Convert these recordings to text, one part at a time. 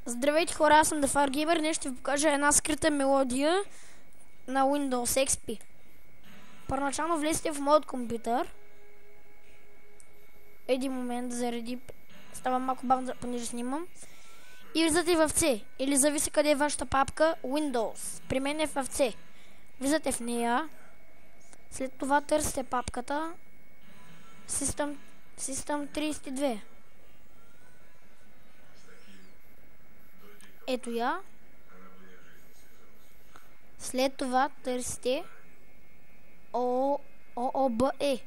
Здравейте хора, аз съм Дафар Геймер. Днес ще ви покажа една скрита мелодия на Windows XP. Първоначално влезте в моят компютър. Един момент да зареди. Става малко бавно, понеже снимам. И влизате в C. Или зависи къде е вашата папка. Windows. При мен е в C. Влизате в нея. След това търсите папката System 32. Ето я. След това търсите OOBE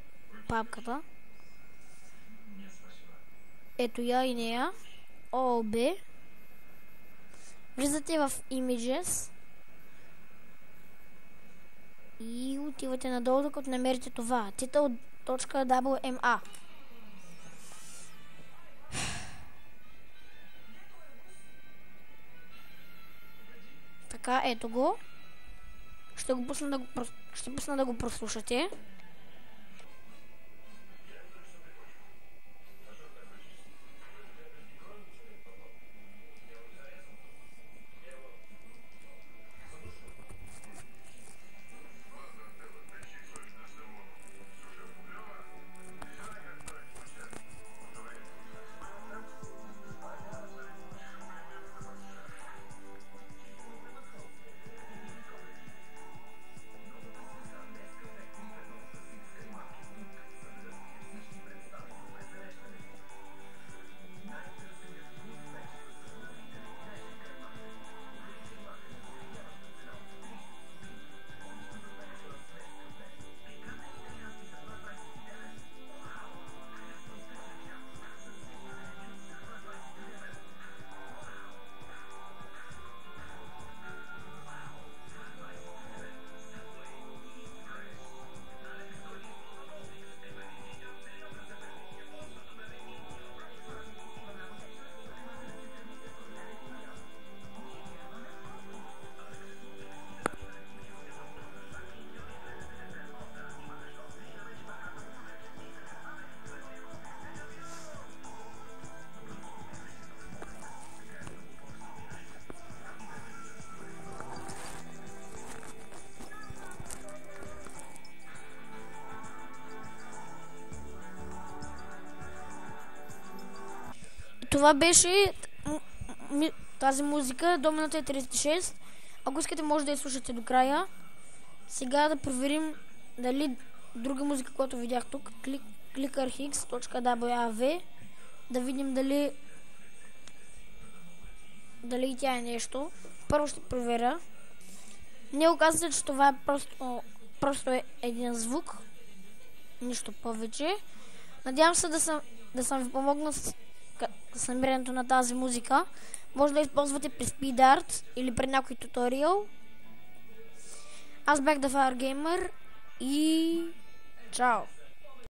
папката. Ето я и нея. OOB. Влизате в Images и отивате надолу, докато намерите това. Title.wma. Така, ето го. Ще пусна да го прослушате. Това беше тази музика до минута 36. Ако искате, може да я слушате до края. Сега да проверим дали друга музика, която видях тук, clickerhix.wav, да видим дали и тя е нещо. Първо ще проверя. Не оказва се, че това е просто е един звук. Нищо повече. Надявам се да съм ви помогнал с намирането на тази музика. Може да използвате при SpeedArt или при някой туториал. Аз бях Дафар Геймер и чао!